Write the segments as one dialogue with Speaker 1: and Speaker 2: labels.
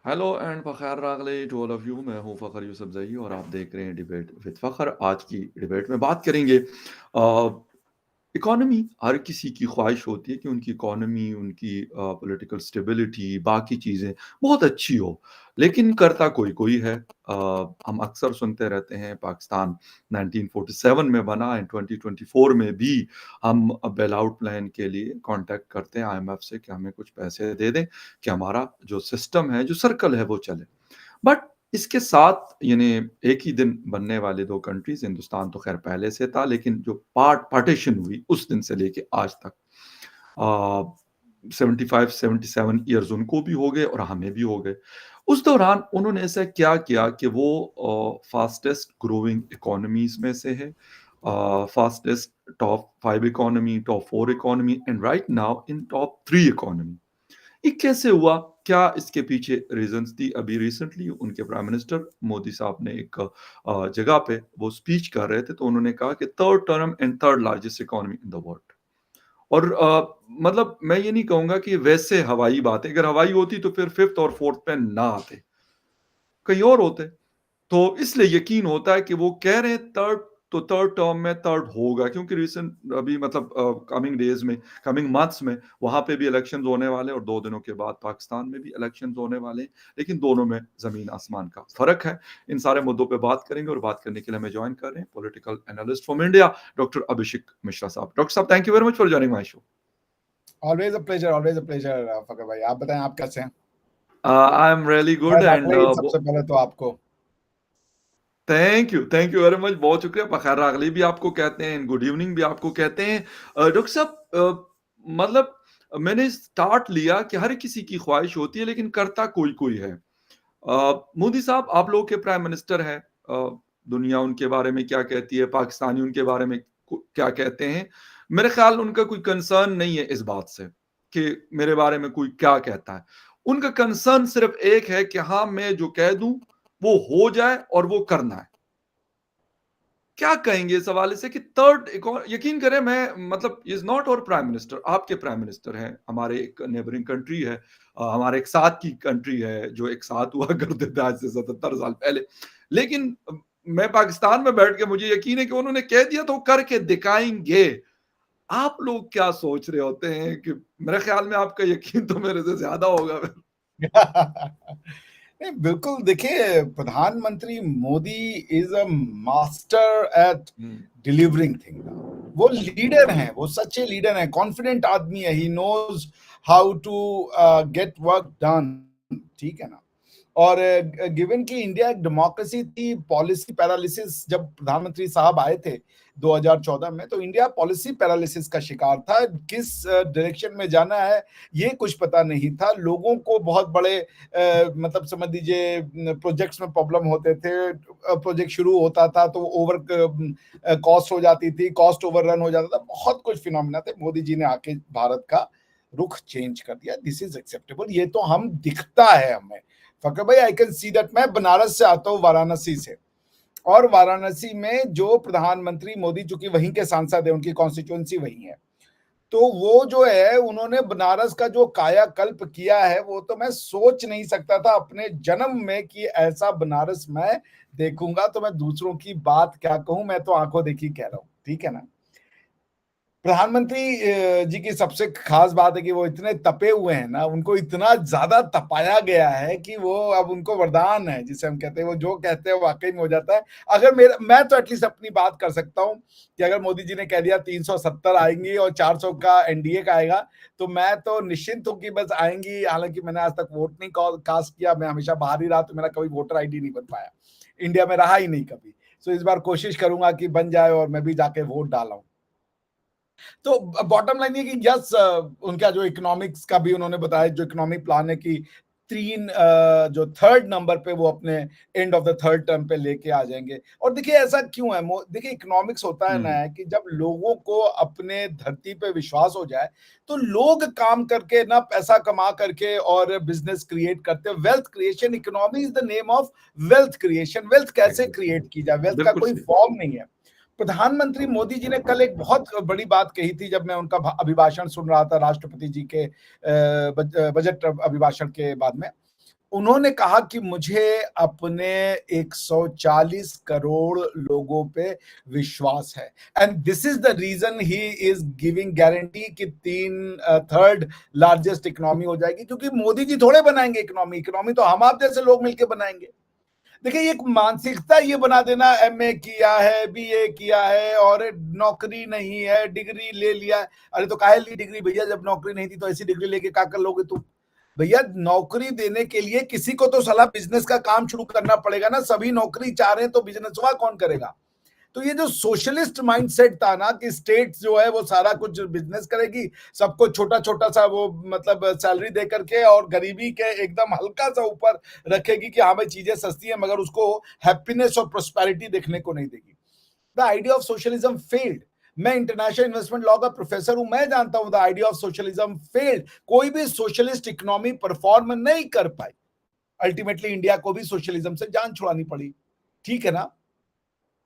Speaker 1: Hello and फ़खैर रागले to all of you. मैं हूं फ़खर यूसुफ़ज़ई और आप देख रहे हैं डिबेट विद फ़खर। आज की डिबेट में बात करेंगे इकोनॉमी। हर किसी की ख्वाहिश होती है कि उनकी इकोनॉमी, उनकी पॉलिटिकल स्टेबिलिटी, बाकी चीज़ें बहुत अच्छी हो, लेकिन करता कोई-कोई है। हम अक्सर सुनते रहते हैं पाकिस्तान 1947 में बना एंड 2024 में भी हम बेल आउट प्लान के लिए कॉन्टैक्ट करते हैं आईएमएफ से कि हमें कुछ पैसे दे दें कि हमारा जो सिस्टम है, जो सर्कल है वो चले। बट इसके साथ यानी एक ही दिन बनने वाले 2 कंट्रीज़, हिंदुस्तान तो ख़ैर पहले से था, लेकिन जो पार्टीशन हुई उस दिन से लेके आज तक अ, 75-77 इयर्स उनको भी हो गए और हमें भी हो गए। उस दौरान उन्होंने ऐसा क्या किया कि वो फास्टेस्ट ग्रोइंग इकोनॉमीज़ में से है, fastest top 5 economy, top 4 economy and right now in top 3 economy. ये कैसे हुआ? क्या इसके पीछे रीज़न्स थी? अभी रिसेंटली उनके प्राइम मिनिस्टर मोदी साहब ने एक जगह पे वो स्पीच कर रहे थे, तो उन्होंने कहा कि third term and third largest economy in the world. और मतलब मैं ये नहीं कहूँगा कि वैसे हवाई बात है, अगर हवाई होती तो फिर 5th और 4th पे ना आते, कहीं और होते। तो इसलिए यकीन होता है कि वो कह रहे हैं थर्ड, तो थर्ड टर्म में थर्ड होगा, क्योंकि रिसेंट अभी मतलब कमिंग डेज में, कमिंग मंथ्स में वहां पे भी इलेक्शंस होने वाले हैं और 2 दिनों के बाद पाकिस्तान में भी इलेक्शंस होने वाले हैं। लेकिन दोनों में जमीन आसमान का फर्क है। इन सारे मुद्दों पे बात करेंगे और बात करने के लिए हमें ज्वाइन कर रहे हैं political analyst from India doctor Abhishek Mishra साहब। डॉक्टर साहब, thank you very much for joining my show.
Speaker 2: Always a pleasure Fakhar भाई। आप बताएं, आप कैसे हैं?
Speaker 1: I am really good and
Speaker 2: सबसे पहले तो आपको
Speaker 1: थैंक यू वेरी मच, बहुत शुक्रिया। बखैर अगली भी आपको कहते हैं, गुड इवनिंग भी आपको कहते हैं। डॉक्टर साहब, मतलब मैंने स्टार्ट लिया कि हर किसी की ख्वाहिश होती है, लेकिन करता कोई कोई है। मोदी साहब आप लोगों के प्राइम मिनिस्टर हैं। दुनिया उनके बारे में क्या कहती है, पाकिस्तानी उनके बारे में क्या कहते हैं? मेरे ख्याल उनका कोई कंसर्न नहीं है इस बात से कि मेरे बारे में कोई क्या कहता है। उनका कंसर्न सिर्फ एक है कि हाँ, मैं जो कह दूं वो हो जाए और वो करना है। क्या कहेंगे इस हवाले से कि थर्ड, यकीन करें, मैं मतलब इज नॉट और प्राइम मिनिस्टर, आपके प्राइम मिनिस्टर हैं, हमारे एक नेबरिंग कंट्री है, हमारे एक साथ की कंट्री है जो एक साथ हुआ करते थे आज से 77 साल पहले। लेकिन मैं पाकिस्तान में बैठ के मुझे यकीन है कि उन्होंने कह दिया तो वो करके दिखाएंगे। आप लोग क्या सोच रहे होते हैं कि मेरे ख्याल में आपका यकीन तो मेरे से ज्यादा होगा।
Speaker 2: नहीं, बिल्कुल। देखिए, प्रधानमंत्री Modi is a master at
Speaker 1: hmm,
Speaker 2: delivering thing. वो लीडर हैं, वो सच्चे लीडर हैं, कॉन्फिडेंट आदमी है। He knows how to get work done. ठीक है ना? और गिवन कि इंडिया एक डेमोक्रेसी थी, पॉलिसी पैरालिसिस जब प्रधानमंत्री साहब आए थे 2014 में, तो इंडिया पॉलिसी पैरालिसिस का शिकार था। किस डायरेक्शन में जाना है ये कुछ पता नहीं था लोगों को। बहुत बड़े मतलब समझ लीजिए प्रोजेक्ट्स में प्रॉब्लम होते थे। प्रोजेक्ट शुरू होता था तो ओवर कॉस्ट हो जाती थी, कॉस्ट ओवररन हो जाता था, बहुत कुछ फिनोमिना थे। मोदी जी ने आके भारत का रुख चेंज कर दिया। This is acceptable. ये तो हम दिखता है हमें। फकर भाई, आई कैन सी दैट। मैं बनारस से आता हूँ, वाराणसी से। और वाराणसी में जो प्रधानमंत्री मोदी, चूंकि वहीं के सांसद है, उनकी कॉन्स्टिट्यूएंसी वहीं है, तो वो जो है उन्होंने बनारस का जो कायाकल्प किया है वो तो मैं सोच नहीं सकता था अपने जन्म में कि ऐसा बनारस मैं देखूंगा। तो मैं दूसरों की बात क्या कहूं, मैं तो आंखों देखी कह रहा हूं। ठीक है ना? प्रधानमंत्री जी की सबसे खास बात है कि वो इतने तपे हुए हैं ना, उनको इतना ज्यादा तपाया गया है कि वो अब उनको वरदान है, जिसे हम कहते हैं, वो जो कहते हैं वाकई में हो जाता है। अगर मेरा, मैं तो एटलीस्ट अपनी बात कर सकता हूँ कि अगर मोदी जी ने कह दिया 370 आएंगी और 400 का एनडीए का आएगा, तो मैं तो निश्चिंत हूँ कि बस आएंगी। हालांकि मैंने आज तक वोट नहीं कास्ट किया, मैं हमेशा बाहर ही रहा, तो मेरा कभी वोटर आईडी नहीं बन पाया, इंडिया में रहा ही नहीं कभी। सो इस बार कोशिश करूंगा कि बन जाए और मैं भी जाके वोट डाला। तो बॉटम लाइन ये कि यस, उनका जो इकोनॉमिक्स का भी उन्होंने बताया, जो इकोनॉमिक प्लान है कि तीन जो थर्ड नंबर पे वो अपने end of the third term पे लेके आ जाएंगे। और देखिए ऐसा क्यों है, देखिए इकोनॉमिक्स होता है ना कि जब लोगों को अपने धरती पे विश्वास हो जाए तो लोग काम करके ना पैसा कमा करके और बिजनेस क्रिएट करते हैं। Wealth creation, economy is the name of wealth creation. Wealth कैसे क्रिएट की जाए, वेल्थ का
Speaker 1: बिल्कुल
Speaker 2: कोई
Speaker 1: सही।
Speaker 2: फॉर्म नहीं है। प्रधानमंत्री मोदी जी ने कल एक बहुत बड़ी बात कही थी, जब मैं उनका अभिभाषण सुन रहा था, राष्ट्रपति जी के बजट अभिभाषण के बाद में। उन्होंने कहा कि मुझे अपने 140 करोड़ लोगों पे विश्वास है, and this is the reason he is giving guarantee कि थर्ड लार्जेस्ट इकोनॉमी हो जाएगी, क्योंकि मोदी जी थोड़े बनाएंगे इकोनॉमी, इकोनॉमी तो हम आप जैसे लोग मिलकर बनाएंगे। देखिए एक मानसिकता ये बना देना, एमए किया है, बीए किया है और नौकरी नहीं है, डिग्री ले लिया है। अरे तो काहे ली डिग्री भैया, जब नौकरी नहीं थी तो ऐसी डिग्री लेके क्या कर लोगे तुम? भैया नौकरी देने के लिए किसी को तो साला बिजनेस का काम शुरू करना पड़ेगा ना। सभी नौकरी चाह रहे हैं तो बिजनेस हुआ कौन करेगा? तो ये जो सोशलिस्ट माइंडसेट था ना कि स्टेट जो है वो सारा कुछ बिजनेस करेगी, सबको छोटा छोटा सा वो मतलब सैलरी दे करके और गरीबी के एकदम हल्का सा ऊपर रखेगी कि हाँ भाई चीजें सस्ती है, मगर उसको हैप्पीनेस और प्रोस्पेरिटी देखने को नहीं देगी। The idea of socialism failed. मैं इंटरनेशनल इन्वेस्टमेंट लॉ का प्रोफेसर हूं, मैं जानता हूं the idea of socialism failed. कोई भी सोशलिस्ट इकोनॉमी परफॉर्म नहीं कर पाई। अल्टीमेटली इंडिया को भी सोशलिज्म से जान छुड़ानी पड़ी, ठीक है ना?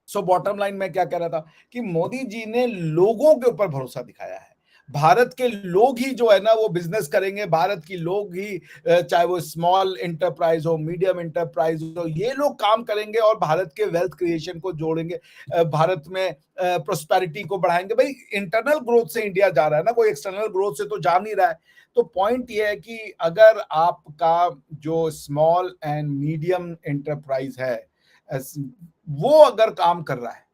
Speaker 2: सो बॉटम लाइन में क्या कह रहा था कि मोदी जी ने लोगों के ऊपर भरोसा दिखाया है। भारत के लोग ही जो है ना वो बिजनेस करेंगे, भारत की लोग ही चाहे वो स्मॉल एंटरप्राइज हो, मीडियम एंटरप्राइज हो, ये लोग काम करेंगे और भारत के वेल्थ क्रिएशन को जोड़ेंगे, भारत में प्रोस्पेरिटी को बढ़ाएंगे। भाई इंटरनल ग्रोथ से इंडिया जा रहा है ना, कोई एक्सटर्नल ग्रोथ से तो जा नहीं रहा है। तो पॉइंट ये है कि अगर आपका जो स्मॉल एंड मीडियम एंटरप्राइज है वो अगर काम कर रहा है,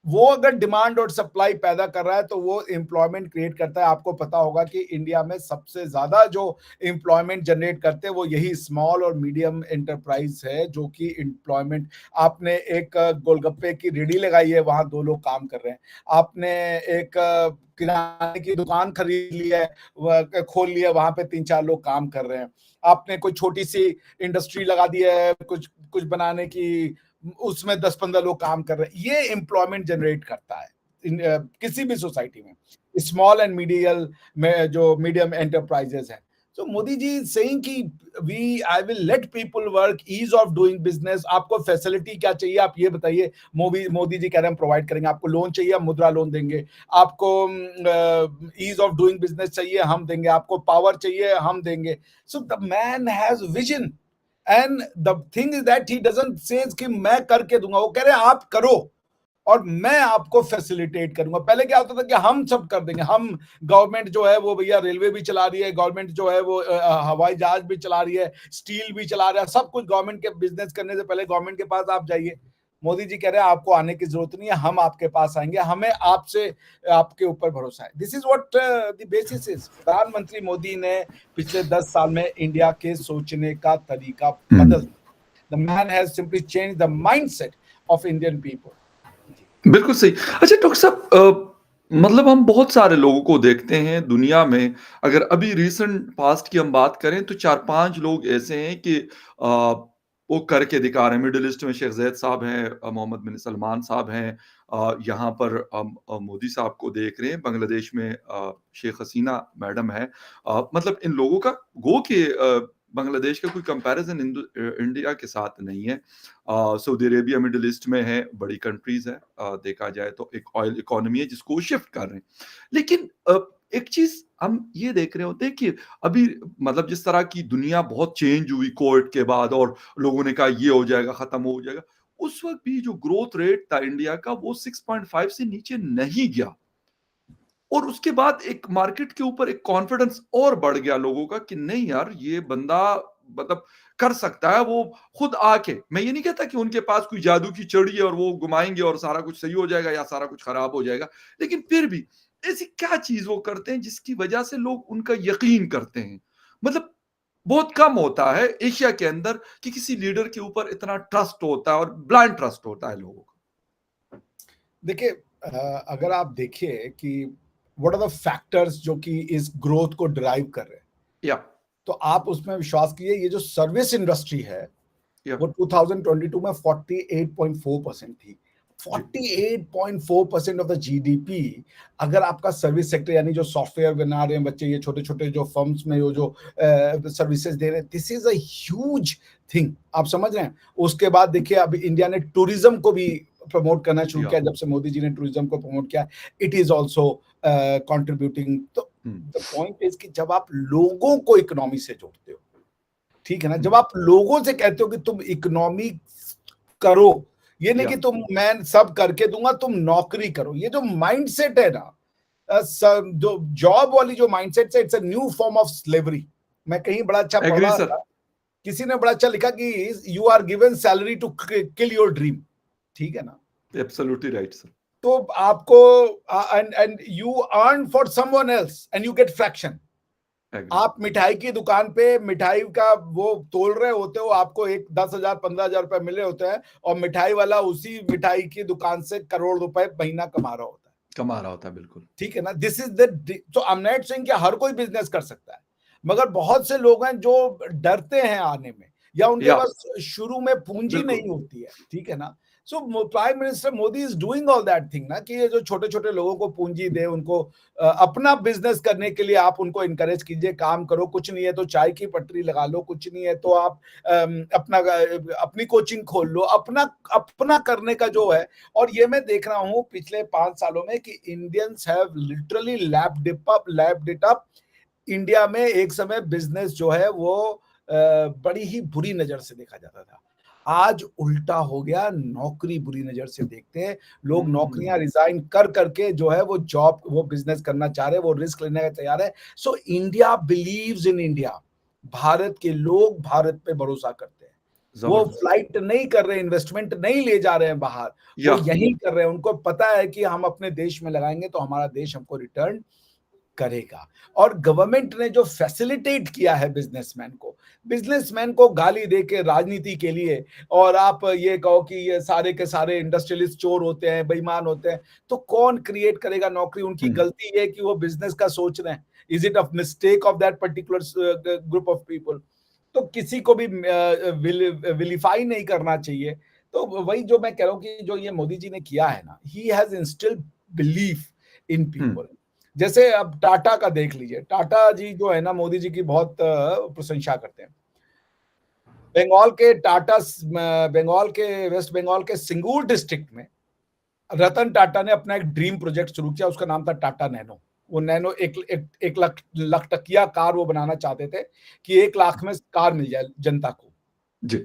Speaker 2: वो अगर डिमांड और सप्लाई पैदा कर रहा है, तो वो एम्प्लॉयमेंट क्रिएट करता है। आपको पता होगा कि इंडिया में सबसे ज्यादा जो एम्प्लॉयमेंट जनरेट करते हैं वो यही स्मॉल और मीडियम एंटरप्राइज है, जो कि एम्प्लॉयमेंट। आपने एक गोलगप्पे की रेडी लगाई है, वहां 2 लोग काम कर रहे हैं। आपने एक किराने की दुकान खरीद ली है, खोल लिया, वहां पे 3-4 लोग काम कर रहे हैं। आपने कोई छोटी सी इंडस्ट्री लगा दी है कुछ कुछ बनाने की, उसमें 10-15 लोग काम कर रहे हैं। ये एम्प्लॉयमेंट जनरेट करता है किसी भी सोसाइटी में, स्मॉल एंड मीडियल में जो मीडियम एंटरप्राइजेस हैं। तो मोदी जी सेइंग कि we I will let people work, ease of doing business. आपको फैसिलिटी क्या चाहिए आप ये बताइए, मोदी जी कह रहे हैं प्रोवाइड करेंगे। आपको लोन चाहिए हम मुद्रा लोन देंगे, आपको ईज ऑफ डूइंग बिजनेस चाहिए हम देंगे, आपको पावर चाहिए हम देंगे। So the man has vision, and the thing is that he doesn't says कि मैं करके दूंगा, वो कह रहे हैं आप करो और मैं आपको फैसिलिटेट करूंगा। पहले क्या होता था कि हम सब कर देंगे, हम गवर्नमेंट जो है वो भैया रेलवे भी चला रही है, गवर्नमेंट जो है वो हवाई जहाज भी चला रही है, स्टील भी चला रहा है, सब कुछ गवर्नमेंट के बिजनेस करने से पहले गवर्नमेंट के पास आप जाइए। मोदी जी कह रहे हैं आपको आने की जरूरत नहीं है, हम आपके पास आएंगे, हमें आपसे आपके ऊपर भरोसा है। This is what the basis is. प्रधानमंत्री मोदी ने पिछले 10 साल में इंडिया के सोचने का तरीका बदल दिया। The man has simply change the mindset of Indian people.
Speaker 1: बिल्कुल सही। अच्छा डॉक्टर साहब, मतलब हम बहुत सारे लोगों को देखते हैं दुनिया में, अगर अभी रीसेंट पास्ट की हम बात करें तो 4-5 लोग ऐसे हैं कि वो करके दिखा रहे हैं। मिडल ईस्ट में शेख ज़ायद साहब हैं, मोहम्मद बिन सलमान साहब हैं, यहाँ पर मोदी साहब को देख रहे हैं, बांग्लादेश में शेख हसीना मैडम है। मतलब इन लोगों का गो कि बांग्लादेश का कोई कंपैरिजन इंडिया के साथ नहीं है। सऊदी अरेबिया मिडल ईस्ट में है, बड़ी कंट्रीज है, देखा जाए तो एक ऑयल इकोनॉमी है जिसको शिफ्ट कर रहे हैं। लेकिन एक चीज हम ये देख रहे होते हैं कि अभी मतलब जिस तरह की दुनिया बहुत चेंज हुई कोविड के बाद और लोगों ने कहा ये हो जाएगा, खत्म हो जाएगा, उस वक्त भी जो ग्रोथ रेट था इंडिया का वो 6.5 से नीचे नहीं गया। और उसके बाद एक मार्केट के ऊपर एक कॉन्फिडेंस और बढ़ गया लोगों का कि नहीं यार ये बंदा मतलब कर सकता है। वो खुद आके, मैं ये नहीं कहता कि उनके पास कोई जादू की चढ़ी है और वो घुमाएंगे और सारा कुछ सही हो जाएगा या सारा कुछ खराब हो जाएगा, लेकिन फिर भी ऐसी क्या चीज वो करते हैं जिसकी वजह से लोग उनका यकीन करते हैं। मतलब बहुत कम होता है एशिया के अंदर कि किसी लीडर के ऊपर इतना ट्रस्ट होता है और ब्लाइंड ट्रस्ट होता है लोगों का।
Speaker 2: देखिए अगर आप देखिए कि व्हाट आर द फैक्टर्स जो कि इस ग्रोथ को ड्राइव कर रहे हैं,
Speaker 1: या
Speaker 2: तो आप उसमें विश्वास कीजिए ये जो सर्विस इंडस्ट्री है
Speaker 1: या
Speaker 2: वो 2022 में 48.4% थी।
Speaker 1: जी
Speaker 2: 48.4% ऑफ द जीडीपी अगर आपका सर्विस सेक्टर, यानी जो सॉफ्टवेयर बना रहे हैं बच्चे, ये छोटे छोटे जो फर्म्स में वो जो सर्विसेज दे रहे हैं, this is a huge thing. आप समझ रहे हैं? उसके बाद देखिए अब इंडिया ने टूरिज्म को भी प्रमोट करना शुरू
Speaker 1: या
Speaker 2: किया, जब से मोदी जी ने टूरिज्म को प्रमोट किया, इट इज ऑल्सो कंट्रीब्यूटिंग। तो द पॉइंट इज कि जब आप लोगों को इकोनॉमी से जोड़ते हो, ठीक है ना, जब आप लोगों से कहते हो कि तुम इकोनॉमी करो, ये नहीं कि तुम मैं सब करके दूंगा, तुम नौकरी करो, ये जो माइंडसेट है ना, जो जॉब वाली जो माइंडसेट है, it's a new form of slavery. मैं कहीं बड़ा अच्छा पढ़
Speaker 1: एग्री
Speaker 2: रहा
Speaker 1: सर।
Speaker 2: था, किसी ने बड़ा अच्छा लिखा कि you are given salary to kill your dream, ठीक है ना।
Speaker 1: Absolutely right sir.
Speaker 2: तो आपको and you earn for someone else and you get fraction.
Speaker 1: Agree.
Speaker 2: आप मिठाई की दुकान पे मिठाई का वो तोल रहे होते हो, आपको एक 10,000 15,000 रुपए मिल रहे होते हैं, और मिठाई वाला उसी मिठाई की दुकान से करोड़ रुपए महीना कमा रहा होता है।
Speaker 1: कमा रहा होता है, बिल्कुल।
Speaker 2: ठीक है ना, दिस इज द, तो आई एम नॉट सेइंग कि हर कोई बिजनेस कर सकता है, मगर बहुत से लोग हैं जो डरते हैं आने में, या उनके
Speaker 1: या
Speaker 2: पास शुरू में पूंजी
Speaker 1: बिल्कुल।
Speaker 2: नहीं होती है, ठीक है ना। So prime minister Modi is doing all that thing ना, कि ये जो छोटे छोटे लोगों को पूंजी दे, उनको अपना बिजनेस करने के लिए आप उनको इनकरेज कीजिए, काम करो, कुछ नहीं है तो चाय की पटरी लगा लो, कुछ नहीं है तो आप अपना अपनी कोचिंग खोल लो, अपना अपना करने का जो है। और ये मैं देख रहा हूं पिछले 5 सालों में कि Indians have literally lapped it up. India में एक समय बिजनेस जो है वो बड़ी ही बुरी नजर से देखा जाता था, आज उल्टा हो गया, नौकरी बुरी नजर से देखते हैं लोग, नौकरियां रिजाइन कर करके जो है वो जॉब, वो बिजनेस करना चाह रहे हैं, वो रिस्क लेने का तैयार है। So India believes in India, Bharat के लोग भारत पे भरोसा करते हैं, वो
Speaker 1: जबरदस्त।
Speaker 2: फ्लाइट नहीं कर रहे, इन्वेस्टमेंट नहीं ले जा रहे हैं बाहर, वो
Speaker 1: या
Speaker 2: यही कर रहे हैं, उनको पता है कि हम अपने देश में लगाएंगे तो हमारा देश हमको रिटर्न करेगा। और गवर्नमेंट ने जो फैसिलिटेट किया है बिजनेसमैन को गाली दे के राजनीति के लिए, और आप ये कहो कि ये सारे के सारे इंडस्ट्रियलिस्ट चोर होते हैं, बेईमान होते हैं, तो कौन क्रिएट करेगा नौकरी? उनकी गलती है कि वो बिजनेस का सोच रहे हैं, is it a mistake of that particular group of people? तो किसी को भी विलिफाई नहीं करना चाहिए। तो वही जो मैं कह रहा हूँ कि जो ये मोदी जी ने किया है ना, he has instilled belief in people. जैसे अब टाटा का देख लीजिए, टाटा जी जो है ना, मोदी जी की बहुत प्रशंसा करते हैं। बंगाल के वेस्ट बंगाल के सिंगूर डिस्ट्रिक्ट में रतन टाटा ने अपना एक ड्रीम प्रोजेक्ट शुरू किया, उसका नाम था टाटा नैनो। वो नैनो एक लाख टकिया कार वो बनाना चाहते थे कि 1 लाख में कार मिल जाए जनता को।
Speaker 1: जी।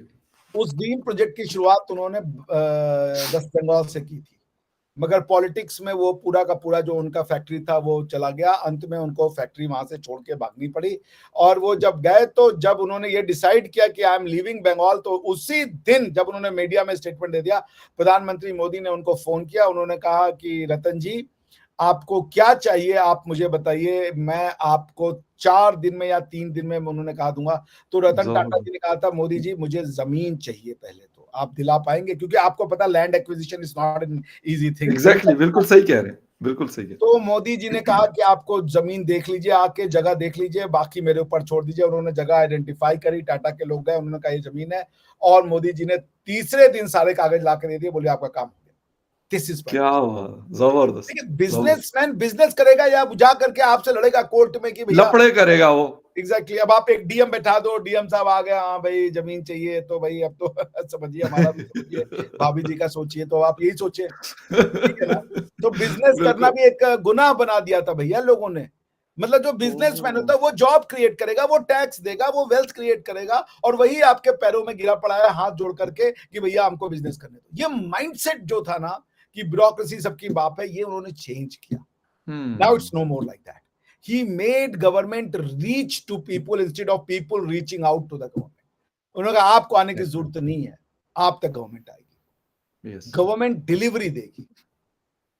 Speaker 2: उस ड्रीम प्रोजेक्ट की शुरुआत उन्होंने वेस्ट बंगाल से की थी, मगर पॉलिटिक्स में वो पूरा का पूरा जो उनका फैक्ट्री था वो चला गया, अंत में उनको फैक्ट्री वहां से छोड़ के भागनी पड़ी। और वो जब गए, तो जब उन्होंने ये डिसाइड किया कि आई एम लीविंग बंगाल, तो उसी दिन जब उन्होंने मीडिया में स्टेटमेंट दे दिया, प्रधानमंत्री मोदी ने उनको फोन किया, उन्होंने कहा कि रतन जी आपको क्या चाहिए, आप मुझे बताइए, मैं आपको 4 दिन में या 3 दिन में उन्होंने कहा दूंगा। तो रतन टाटा जी
Speaker 1: जबरदस्त।
Speaker 2: ने कहा था, मोदी जी मुझे जमीन चाहिए पहले, तो आप दिला पाएंगे? क्योंकि आपको पता, land acquisition is not an easy thing.
Speaker 1: Exactly, बिल्कुल सही कह रहे हैं, बिल्कुल सही कह
Speaker 2: तो मोदी जी ने कहा कि आपको जमीन देख लीजिए, आके जगह देख लीजिए, बाकी मेरे ऊपर छोड़ दीजिए। उन्होंने जगह आइडेंटिफाई करी, टाटा के लोग गए, उन्होंने कहा ये जमीन है, और मोदी जी ने तीसरे दिन सारे कागज ला के दे दिए, बोले आपका काम हो गया। दिस इज
Speaker 1: क्या हुआ। जबरदस्त।
Speaker 2: देखिए,
Speaker 1: जबरदस्त।
Speaker 2: बिजनेसमैन बिजनेस करेगा या जा करके आपसे लड़ेगा कोर्ट में कि भैया,
Speaker 1: लफड़े करेगा वो।
Speaker 2: एग्जैक्टली अब आप एक डीएम बैठा दो, डीएम साहब आ गया, हाँ भाई जमीन चाहिए, तो भाई अब तो समझिए, हमारा भी सोचिए, भाभी जी का सोचिए, तो आप यही सोचिए, ठीक है ना। तो बिजनेस करना
Speaker 1: बिल्कुल।
Speaker 2: भी एक गुनाह बना दिया था भैया लोगों ने। मतलब जो बिजनेसमैन
Speaker 1: ओह।
Speaker 2: होता है वो जॉब क्रिएट करेगा, वो टैक्स देगा, वो वेल्थ क्रिएट करेगा, और वही आपके पैरों में गिरा पड़ा है हाथ जोड़ करके कि भैया हमको बिजनेस करने दो। ये माइंडसेट जो था ना कि ब्यूरोक्रेसी सबकी बाप है, ये उन्होंने चेंज किया। Now it's no more like that. He made government reach to people instead of people reaching out to the government. उन्होंने कहा आपको आने की जरूरत नहीं है, आप तक गवर्नमेंट आएगी,
Speaker 1: यस।
Speaker 2: गवर्नमेंट डिलीवरी देगी।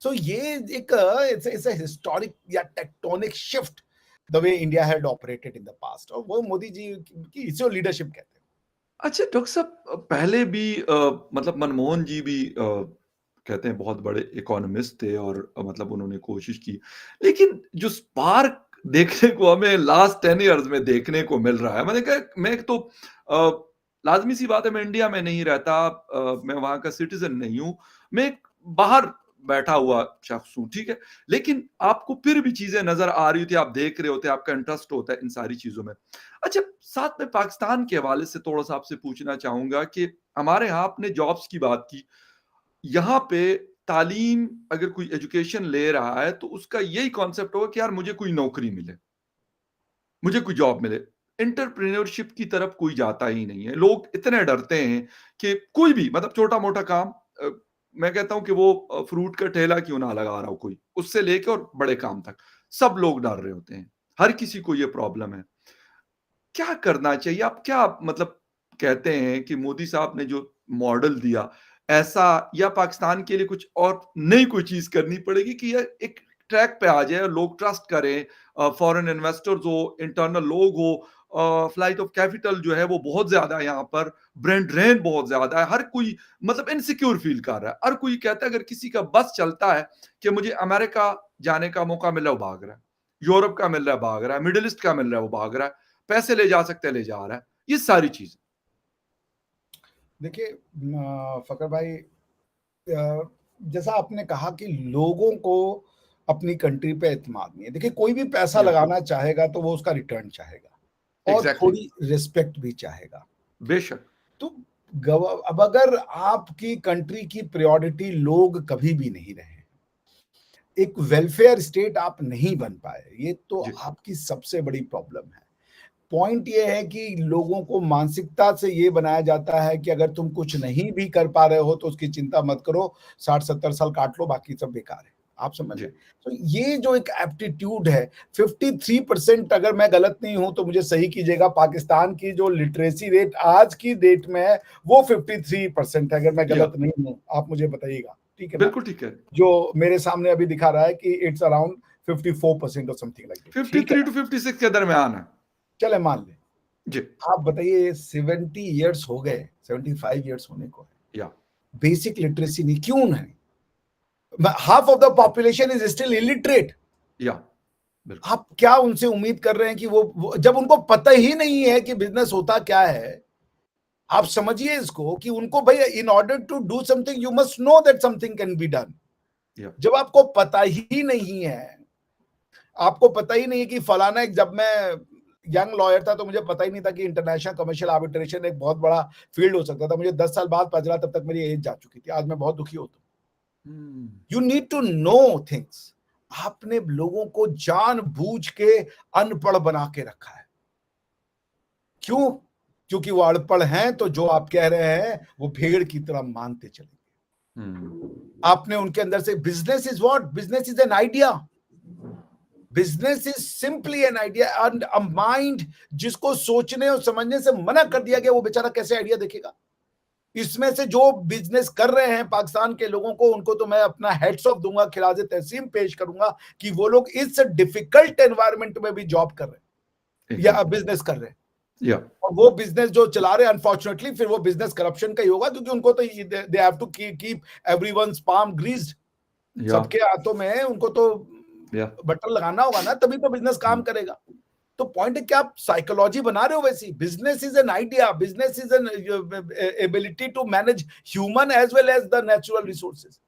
Speaker 2: सो ये एक इट्स अ हिस्टोरिक या tectonic shift the way India had operated in the past, और वो मोदी जी की इसे लीडरशिप कहते हैं।
Speaker 1: अच्छा डॉक्टर साहब, पहले भी मतलब मनमोहन जी भी कहते हैं बहुत बड़े इकोनॉमिस्ट थे, और मतलब उन्होंने कोशिश की, लेकिन जो स्पार्क देखने को हमें लास्ट 10 इयर्स में देखने को मिल रहा है, मैंने कहा मैं तो लाजमी सी बात है, मैं इंडिया में नहीं रहता, मैं वहां का सिटीजन नहीं हूं, मैं एक बाहर बैठा हुआ शख्स हूं, ठीक है, लेकिन आपको फिर भी चीजें नजर आ रही होती, आप देख रहे होते, आपका इंटरेस्ट होता है इन सारी चीजों में। अच्छा, साथ में पाकिस्तान के हवाले से थोड़ा सा आपसे पूछना चाहूंगा कि हमारे यहाँ आपने जॉब्स की बात की, यहाँ पे तालीम, अगर कोई एजुकेशन ले रहा है तो उसका यही कॉन्सेप्ट होगा कि यार मुझे कोई नौकरी मिले, मुझे कोई जॉब मिले। एंटरप्रेन्योरशिप की तरफ कोई जाता ही नहीं है। लोग इतने डरते हैं कि कोई भी मतलब छोटा-मोटा काम मैं कहता हूँ कि वो फ्रूट का ठेला क्यों ना लगा रहा हो कोई, उससे लेके और बड़े काम तक, सब लोग डर रहे होते हैं। हर किसी को ये प्रॉब्लम है। क्या करना चाहिए? आप क्या मतलब कहते हैं कि मोदी साहब ने जो मॉडल दिया, ऐसा या पाकिस्तान के लिए कुछ और नई कोई चीज़ करनी पड़ेगी कि ये एक ट्रैक पे आ जाए और लोग ट्रस्ट करें फॉरेन इन्वेस्टर्स हो, इंटरनल लोग हो फ्लाइट ऑफ कैपिटल जो है वो बहुत ज़्यादा है यहाँ पर, ब्रेन ड्रेन बहुत ज़्यादा है, हर कोई मतलब इनसिक्योर फ़ील कर रहा है। हर कोई कहता है अगर किसी का बस चलता है कि मुझे अमेरिका जाने का मौका मिल रहा है, वो भाग रहा है। यूरोप का मिल रहा है, भाग रहा है। मिडल ईस्ट का मिल रहा है, वो भाग रहा है। पैसे ले जा सकते हैं, ले जा रहा है। ये सारी चीज़ें।
Speaker 2: देखिए फ़खर भाई, जैसा आपने कहा कि लोगों को अपनी कंट्री पे एतमाद नहीं है। देखिए कोई भी पैसा
Speaker 1: या
Speaker 2: लगाना चाहेगा तो वो उसका रिटर्न चाहेगा और
Speaker 1: एग्ज़ैक्टली
Speaker 2: थोड़ी रिस्पेक्ट भी चाहेगा।
Speaker 1: बेशक।
Speaker 2: तो गव अब अगर आपकी कंट्री की प्रायोरिटी लोग कभी भी नहीं रहे, एक वेलफेयर स्टेट आप नहीं बन पाए, ये तो
Speaker 1: जी,
Speaker 2: आपकी सबसे बड़ी प्रॉब्लम है। पॉइंट ये है कि लोगों को मानसिकता से ये बनाया जाता है कि अगर तुम कुछ नहीं भी कर पा रहे हो तो उसकी चिंता मत करो, 60-70 साल काट लो, बाकी सब बेकार है। आप समझ रहे
Speaker 1: जी,
Speaker 2: हैं? तो ये जो एक एप्टीट्यूड है, 53% अगर मैं गलत नहीं हूँ तो मुझे सही कीजिएगा, पाकिस्तान की जो लिटरेसी रेट आज की डेट में है, वो 53% है, अगर मैं
Speaker 1: या
Speaker 2: गलत नहीं हूँ, आप मुझे बताइएगा, ठीक है ना?
Speaker 1: बिल्कुल ठीक है।
Speaker 2: जो मेरे सामने अभी दिखा रहा है कि इट्स अराउंड 54% और समथिंग लाइक दैट, ठीक है
Speaker 1: 53
Speaker 2: ना?
Speaker 1: टू 56 के दरमियान है।
Speaker 2: चलें मान लें।
Speaker 1: जी,
Speaker 2: आप बताइए 70 इयर्स हो गए, 75 इयर्स होने को है,
Speaker 1: या
Speaker 2: बेसिक लिटरेसी नहीं, क्यों नहीं? Half of the population is still illiterate.
Speaker 1: या बिल्कुल।
Speaker 2: आप क्या उनसे उम्मीद कर रहे हैं कि वो जब उनको पता ही नहीं है कि बिजनेस होता क्या है, आप समझिए इसको कि उनको भाई in order to do something you must know that something can be done.
Speaker 1: या
Speaker 2: जब आपको पता ही नहीं है, आपको पता ही नहीं है कि फलाना एक, जब मैं यंग लॉयर था तो मुझे पता ही नहीं था कि इंटरनेशनल कमर्शियल आर्बिट्रेशन एक बहुत बड़ा फील्ड हो सकता था। मुझे 10 साल बाद पता चला, तब तक मेरी एज जा चुकी थी। आज मैं बहुत दुखी होता हूँ।
Speaker 1: हुँ,
Speaker 2: you need to know things. आपने लोगों को जानबूझ के अनपढ़ बना के रखा है। क्यों? क्योंकि वो अनपढ़ हैं, तो जो आप कह रहे हैं वो भेड़ की तरह मानते चलेंगे।
Speaker 1: हुँ,
Speaker 2: आपने उनके अंदर से business is what? Business is an idea. Business is simply an idea and a mind जिसको सोचने और समझने से मना कर दिया गया, वो बेचारा कैसे आइडिया देखेगा? इसमें से जो बिजनेस कर रहे हैं पाकिस्तान के लोगों को, उनको तो मैं अपना हेड्स ऑफ दूंगा, खिराज तहसीन पेश करूंगा कि वो लोग इस डिफिकल्ट एनवायरनमेंट में भी जॉब कर रहे हैं या
Speaker 1: एग्ज़ैक्टली
Speaker 2: बिजनेस कर रहे हैं।
Speaker 1: या
Speaker 2: और वो बिजनेस जो चला रहे हैं, अनफॉर्चुनेटली फिर वो बिजनेस करप्शन का ही होगा, क्योंकि उनको तो they have to keep everyone's palm greased.
Speaker 1: या
Speaker 2: सबके हाथों में उनको तो
Speaker 1: या
Speaker 2: बटन लगाना होगा ना, तभी तो बिजनेस काम
Speaker 1: हुँ,
Speaker 2: करेगा। तो पॉइंट है कि आप साइकोलॉजी बना रहे हो वैसी। Business is an idea, business is an ability to manage human as well as the natural resources.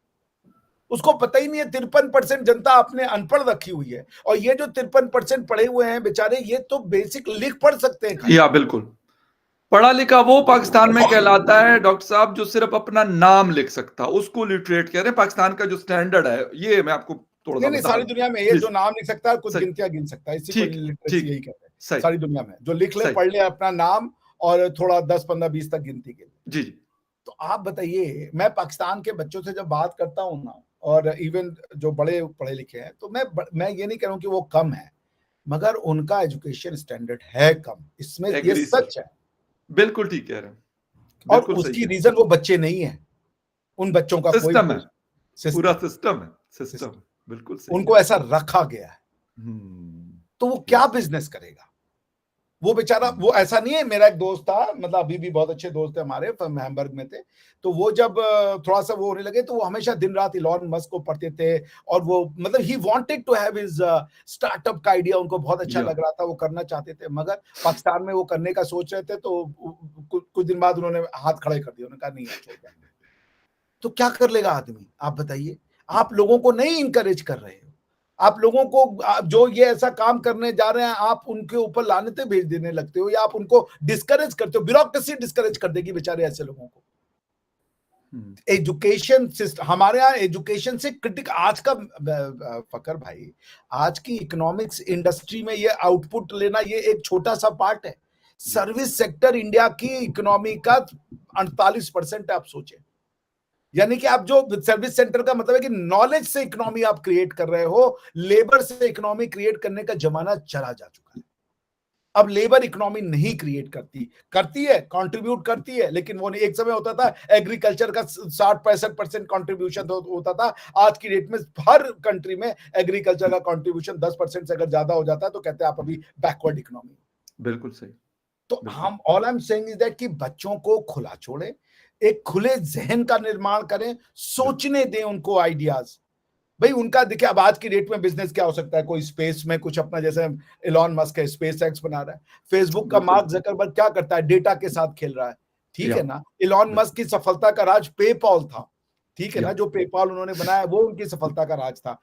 Speaker 2: उसको पता ही नहीं है। 53% जनता आपने अनपढ़ रखी हुई है, और ये जो 53% पढ़े हुए हैं बेचारे, ये तो बेसिक लिख पढ़ सकते हैं खाली।
Speaker 1: या बिल्कुल। पढ़ा-लिखा वो पाकिस्तान में कहलाता है डॉक्टर साहब जो सिर्फ़ अपना नाम लिख सकता, उसको लिटरेट कह रहे हैं। पाकिस्तान का जो स्टैंडर्ड है, ये मैं आपको
Speaker 2: नहीं
Speaker 1: थोड़ा-सा
Speaker 2: नहीं,
Speaker 1: बता
Speaker 2: सारी
Speaker 1: दूँ।
Speaker 2: दुनिया में ये
Speaker 1: प्लीज़
Speaker 2: जो नाम लिख सकता है कुछ
Speaker 1: सही
Speaker 2: गिनतियां गिन सकता है, इसी को
Speaker 1: ठीक,
Speaker 2: लिटरेसी
Speaker 1: ठीक,
Speaker 2: यही कहते हैं।
Speaker 1: सही,
Speaker 2: सारी दुनिया में जो लिख ले,
Speaker 1: सही।
Speaker 2: पढ़ ले अपना नाम और थोड़ा 10 15 20 तक गिनती गिन।
Speaker 1: जी, जी।
Speaker 2: तो आप बताइए, मैं पाकिस्तान के बच्चों से जब बात करता हूँ ना, और इवन जो बड़े पढ़े लिखे हैं, तो मैं ये नहीं कह रहा हूँ कि वो कम है, मगर उनका एजुकेशन स्टैंडर्ड है कम, इसमें ये
Speaker 1: एग्री सर।
Speaker 2: सच है।
Speaker 1: बिल्कुल ठीक कह रहे हैं।
Speaker 2: और
Speaker 1: बिल्कुल सही
Speaker 2: उसकी
Speaker 1: कह रहे हैं।
Speaker 2: रीजन वो बच्चे नहीं है, उन बच्चों का कोई
Speaker 1: सिस्टम है, पूरा
Speaker 2: सिस्टम
Speaker 1: सिस्टम है, सिस्टम
Speaker 2: सिस्टम
Speaker 1: है। बिल्कुल सही कह
Speaker 2: उनको
Speaker 1: रहे हैं।
Speaker 2: ऐसा रखा गया है।
Speaker 1: हुँ,
Speaker 2: तो वो
Speaker 1: या
Speaker 2: क्या बिजनेस करेगा? वो बेचारा,
Speaker 1: हुँ,
Speaker 2: वो ऐसा नहीं है। मेरा एक दोस्त था, मतलब अभी भी बहुत अच्छे दोस्त है हमारे, हैमबर्ग में थे। तो वो जब थोड़ा सा वो होने लगे, तो वो हमेशा दिन रात इलॉन मस्क को पढ़ते थे, और वो मतलब he wanted to have his startup का आइडिया, उनको बहुत अच्छा
Speaker 1: या
Speaker 2: लग रहा था, वो करना चाहते थे, मगर पाकिस्तान में वो करने का सोच रहे थे, तो कुछ दिन बाद उन्होंने हाथ खड़े कर दिया, उन्होंने कहा नहीं यार, छोड़ देंगे। तो क्या कर लेगा आदमी, आप बताइए? आप लोगों को नहीं इंकरेज कर रहे हो। आप लोगों को जो ये ऐसा काम करने जा रहे हैं, आप उनके ऊपर लानतें भेज देने लगते हो, या आप उनको डिस्करेज करते हो। ब्यूरोक्रेसी डिस्करेज कर देगी बेचारे ऐसे लोगों को। एजुकेशन सिस्टम हमारे यहाँ एजुकेशन से क्रिटिक आज का फकर भाई, आज की इकोनॉमिक्स इंडस्ट्री में ये आउटपुट लेना ये एक छोटा सा पार्ट है। सर्विस सेक्टर इंडिया की इकोनॉमी का 48% है, आप सोचें। यानी कि आप जो सर्विस सेंटर का मतलब है कि नॉलेज से इकोनॉमी आप क्रिएट कर रहे हो, लेबर से इकोनॉमी क्रिएट करने का जमाना चला जा चुका है। अब लेबर इकोनॉमी नहीं क्रिएट करती है, कंट्रीब्यूट करती है, लेकिन वो नहीं। एक समय होता था एग्रीकल्चर का 60-65% कंट्रीब्यूशन होता था। आज की डेट में हर कंट्री में एग्रीकल्चर का कंट्रीब्यूशन 10% से अगर ज्यादा हो जाता है तो कहते हैं आप अभी बैकवर्ड इकोनॉमी।
Speaker 1: बिल्कुल सही।
Speaker 2: तो हम all I am saying is that कि बच्चों को खुला छोड़े, एक खुले जहन का निर्माण करें, सोचने दें उनको आइडियाज। भाई उनका देखिए, अब आज की डेट में बिजनेस क्या हो सकता है? कोई स्पेस में कुछ अपना, जैसे इलॉन मस्क है, स्पेस एक्स बना रहा है। फेसबुक का मार्क जकरबर्ग क्या करता है? डेटा के साथ खेल रहा है, ठीक है ना। इलॉन मस्क की सफलता का राज पेपॉल था, ठीक है ना। जो पेपॉल उन्होंने बनाया वो उनकी सफलता का राज था।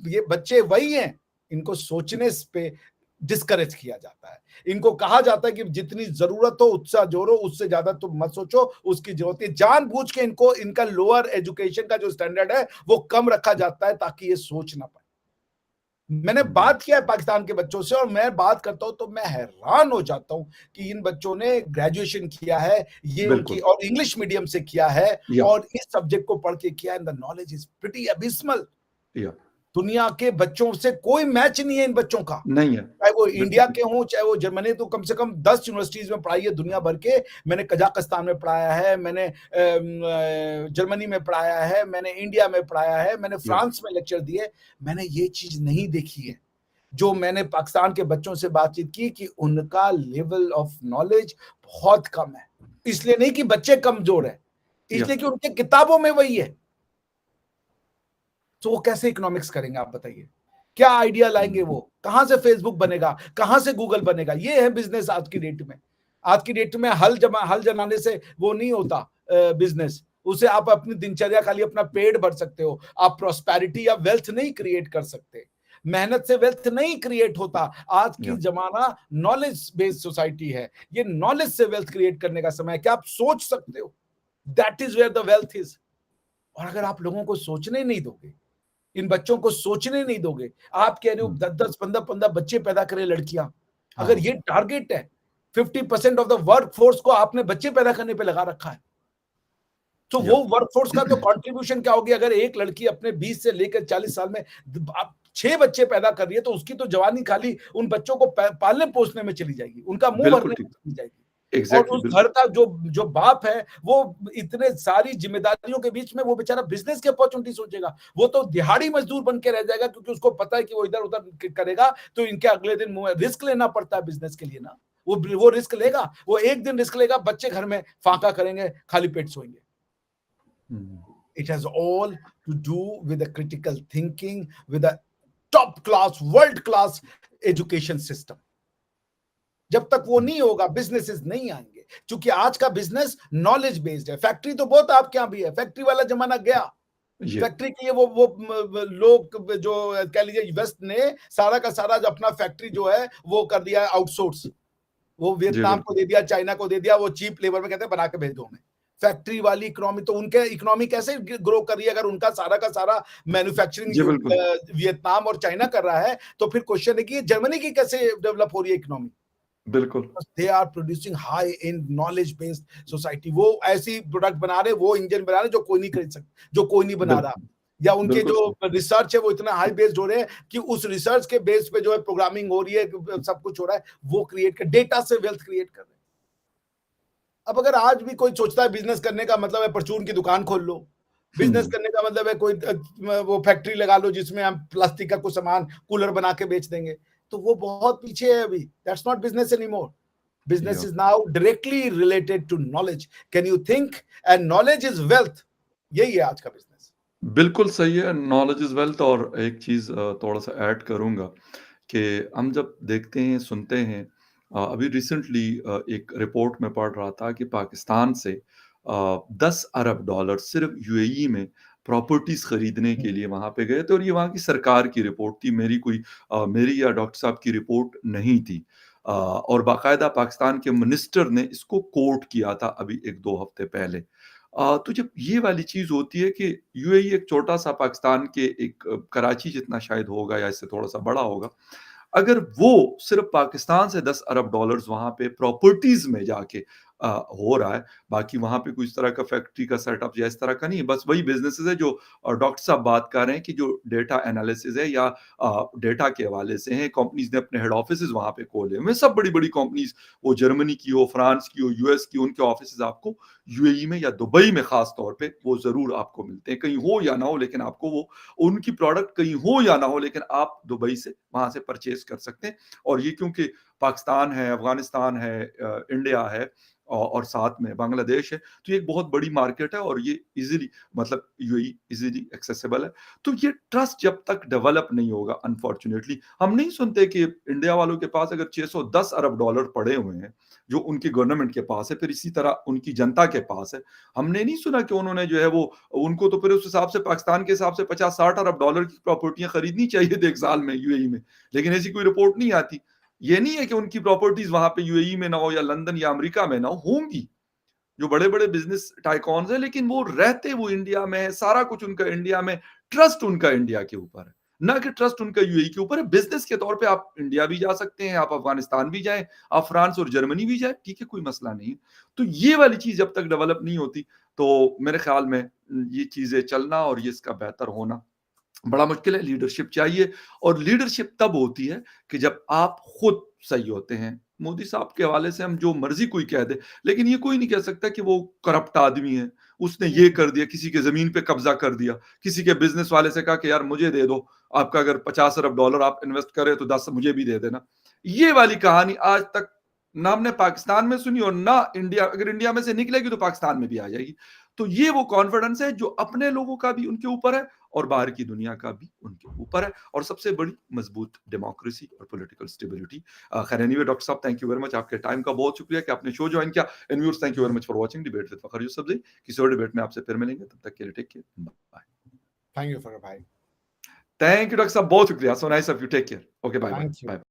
Speaker 2: ये बच्चे वही हैं, इनको सोचने पे डिस्करेज किया जाता है। इनको कहा जाता है कि जितनी जरूरत हो उत्साह जोड़ो, उससे ज्यादा तुम मत सोचो। उसकी जरूरत है जानबूझ के इनको, इनका लोअर एजुकेशन का जो स्टैंडर्ड है वो कम रखा जाता है ताकि ये सोच ना पाए। मैंने बात किया है पाकिस्तान के बच्चों से, और मैं बात करता हूं तो मैं हैरान हो जाता हूं कि इन बच्चों ने ग्रेजुएशन किया है, ये उनकी, और इंग्लिश मीडियम से किया है, और इस सब्जेक्ट को पढ़ के किया है। The knowledge is pretty abysmal. दुनिया के बच्चों से कोई मैच नहीं है इन बच्चों का,
Speaker 1: नहीं है।
Speaker 2: चाहे वो इंडिया के हों, चाहे वो जर्मनी। तो कम से कम 10 यूनिवर्सिटीज में पढ़ाई है दुनिया भर के। मैंने कजाकिस्तान में पढ़ाया है, मैंने जर्मनी में पढ़ाया है, मैंने इंडिया में पढ़ाया है, मैंने फ्रांस में लेक्चर दिए। मैंने ये चीज नहीं देखी है जो मैंने पाकिस्तान के बच्चों से बातचीत की, कि उनका लेवल ऑफ नॉलेज बहुत कम है। इसलिए नहीं कि बच्चे कमजोर है, इसलिए कि उनके किताबों में वही है। तो वो कैसे इकोनॉमिक्स करेंगे आप बताइए? क्या आइडिया लाएंगे? वो कहां से फेसबुक बनेगा, कहां से गूगल बनेगा? ये है बिजनेस आज की डेट में। आज की डेट में हल जमाने से वो नहीं होता बिजनेस। उसे आप अपनी दिनचर्या खाली अपना पेट भर सकते हो, आप प्रॉस्पेरिटी या वेल्थ नहीं क्रिएट कर सकते। मेहनत से वेल्थ नहीं क्रिएट होता। आज की जमाना नॉलेज बेस्ड सोसाइटी है। ये नॉलेज से वेल्थ क्रिएट करने का समय है। क्या आप सोच सकते हो? That is where the wealth is. और अगर आप लोगों को सोचने नहीं दोगे, इन बच्चों को सोचने नहीं दोगे, आप कह रहे हो 10-10, 15-15 बच्चे पैदा करें लड़कियां। अगर ये टारगेट है, 50% ऑफ द वर्क फोर्स को आपने बच्चे पैदा करने पे लगा रखा है, तो वो वर्क फोर्स का तो कंट्रीब्यूशन क्या होगी? अगर एक लड़की अपने 20 से लेकर 40 साल में 6 बच्चे पैदा कर रही है, तो उसकी तो जवानी खाली उन बच्चों को पालने पोसने में चली जाएगी, उनका मुंह भरने में चली जाएगी। और उस घर का जो बाप है, वो इतने सारी जिम्मेदारियों के बीच में वो बेचारा बिजनेस की अपॉर्चुनिटी सोचेगा। वो तो दिहाड़ी मजदूर बन के रह जाएगा, क्योंकि उसको पता है कि वो इधर उधर करेगा तो इनके अगले दिन रिस्क लेना पड़ता है बिजनेस के लिए ना। वो रिस्क लेगा, वो एक दिन रिस्क लेगा, बच्चे घर में फांका करेंगे, खाली पेट सोएंगे। It has all to do with the critical thinking, with the top class, world class education system. जब तक वो नहीं होगा, बिजनेसेस नहीं आएंगे। क्योंकि आज का बिजनेस नॉलेज बेस्ड है। फैक्ट्री तो बहुत आपके यहाँ भी है, फैक्ट्री वाला जमाना गया। फैक्ट्री के लिए वो लोग जो कह लीजिए वेस्ट ने सारा का सारा जो अपना फैक्ट्री जो है वो कर दिया आउटसोर्स। वो वियतनाम को दे दिया, चाइना को दे दिया, वो चीप लेबर में कहते हैं बना के भेज दो हमें। फैक्ट्री वाली इकोनॉमी, तो उनके इकोनॉमी कैसे ग्रो कर रही है? अगर उनका सारा का सारा मैन्युफैक्चरिंग वियतनाम और चाइना कर रहा है, तो फिर क्वेश्चन है कि जर्मनी की कैसे डेवलप हो रही है इकोनॉमी?
Speaker 1: बिल्कुल।
Speaker 2: They are producing high in knowledge based society. वो ऐसी प्रोडक्ट बना रहे, वो इंजन बना रहे जो कोई नहीं खरीद सकता, जो कोई नहीं बना रहा। या उनके जो रिसर्च है वो इतना हाई बेस्ड हो रहे हैं कि उस रिसर्च के बेस पे जो है प्रोग्रामिंग हो रही है, सब कुछ हो रहा है, वो क्रिएट कर, डेटा से वेल्थ क्रिएट कर रहे हैं। अब अगर आज भी कोई सोचता है बिजनेस करने का मतलब है परचून की दुकान खोल लो, बिजनेस करने का मतलब है कोई वो फैक्ट्री लगा लो जिसमें हम प्लास्टिक का कुछ सामान कूलर बना के बेच देंगे, तो वो बहुत पीछे है अभी। That's not business anymore. Business is now directly related to knowledge. Can you think? And knowledge is wealth. यही है आज का बिजनेस।
Speaker 1: बिल्कुल सही है, नॉलेज इज वेल्थ। और एक चीज थोड़ा सा ऐड करूंगा कि हम जब देखते हैं, सुनते हैं, अभी रिसेंटली एक रिपोर्ट में पढ़ रहा था कि पाकिस्तान से 10 अरब डॉलर सिर्फ यूएई में प्रॉपर्टीज खरीदने के लिए वहां पे गए थे। और ये वहां की सरकार की रिपोर्ट थी, मेरी या डॉक्टर साहब की रिपोर्ट नहीं थी। और बाकायदा पाकिस्तान के मिनिस्टर ने इसको कोट किया था अभी 1-2 हफ्ते पहले। तो जब ये वाली चीज़ होती है कि यूएई एक छोटा-सा पाकिस्तान के एक कराची जितना शायद होगा या इससे थोड़ा-सा बड़ा होगा। अगर वो सिर्फ़ पाकिस्तान से 10 अरब डॉलर्स वहाँ पे प्रॉपर्टीज़ में जाके हो रहा है, बाकी वहाँ पे कोई इस तरह का फैक्ट्री का सेटअप या इस तरह का नहीं है, बस वही बिज़नेसेस है जो डॉक्टर साहब बात कर रहे हैं कि जो डेटा एनालिसिस है या डेटा के हवाले से हैं, कंपनीज़ ने अपने हेड ऑफिसेज़ वहाँ पे खोले हुए हैं, सब बड़ी-बड़ी कंपनीज़, वो जर्मनी की हो, फ्रांस की हो, यूएस की, उनके ऑफिसेज़ आपको यूएई में या दुबई में ख़ास तौर पे वो ज़रूर आपको मिलते हैं। कहीं हो या ना हो, लेकिन आपको वो उनकी प्रोडक्ट कहीं हो या ना हो, लेकिन आप दुबई से वहाँ से परचेज़ कर सकते हैं। और ये क्योंकि पाकिस्तान है, अफ़गानिस्तान है, इंडिया है और साथ में बांग्लादेश है, तो ये एक बहुत बड़ी मार्केट है और ये ईज़िली मतलब यूएई ईज़िली एक्सेसिबल है। तो ये ट्रस्ट जब तक डेवलप नहीं होगा अनफॉर्च्यूनेटली, हम नहीं सुनते कि इंडिया वालों के पास अगर 610 अरब डॉलर पड़े हुए हैं, जो उनकी गवर्नमेंट के पास है, फिर इसी तरह उनकी जनता के पास है। हमने नहीं सुना कि उन्होंने जो है वो उनको तो फिर उस हिसाब से पाकिस्तान के हिसाब से 50-60 अरब डॉलर की प्रॉपर्टियाँ खरीदनी चाहिए थी 1 साल में यूएई में, लेकिन ऐसी कोई रिपोर्ट नहीं आती। ये नहीं है कि उनकी प्रॉपर्टीज़ वहाँ पे यूएई में ना हो या लंदन या अमेरिका में ना हो, होंगी। जो बड़े-बड़े बिज़नेस टाइकॉन्स हैं, लेकिन वो रहते वो इंडिया में है, सारा कुछ उनका इंडिया में, ट्रस्ट उनका इंडिया के ऊपर है, ना कि ट्रस्ट उनका यूएई के ऊपर है। बिज़नेस के तौर पे आप इंडिया भी जा सकते हैं, आप अफ़गानिस्तान भी जाएँ, आप फ्रांस और जर्मनी भी जाएँ, ठीक है, कोई मसला नहीं है। तो ये वाली चीज़ जब तक डेवलप नहीं होती, तो मेरे ख़्याल में ये चीज़ें चलना और ये इसका बेहतर होना बड़ा मुश्किल है। लीडरशिप चाहिए और लीडरशिप तब होती है कि जब आप खुद सही होते हैं। मोदी साहब के हवाले से हम जो मर्ज़ी कोई कह दे, लेकिन ये कोई नहीं कह सकता कि वो करप्ट आदमी है। उसने ये कर दिया, किसी के ज़मीन पे कब्ज़ा कर दिया, किसी के बिज़नेस वाले से कहा कि यार मुझे दे दो, आपका अगर 50 अरब डॉलर आप इन्वेस्ट करें तो 10 मुझे भी दे देना। ये वाली कहानी आज तक ना हमने पाकिस्तान में सुनी और ना इंडिया, अगर इंडिया में से निकलेगी तो पाकिस्तान में भी आ जाएगी। तो ये वो कॉन्फिडेंस है जो अपने लोगों का भी उनके ऊपर है और बाहर की दुनिया का भी उनके ऊपर है और सबसे बड़ी मजबूत डेमोक्रेसी और पॉलिटिकल स्टेबिलिटी। खैर एनीवे डॉक्टर साहब थैंक यू वेरी मच, आपके टाइम का बहुत शुक्रिया कि आपने शो ज्वाइन किया। And viewers thank you very much for watching debate with Fakhar Yousafzai. किसी और डिबेट में आपसे फिर मिलेंगे, तब तक के लिए take care, bye.
Speaker 2: Thank you for भाई।
Speaker 1: थैंक यू डॉक्टर साहब, बहुत शुक्रिया, so nice of you, take care, okay, bye bye
Speaker 2: thank you.
Speaker 1: Bye.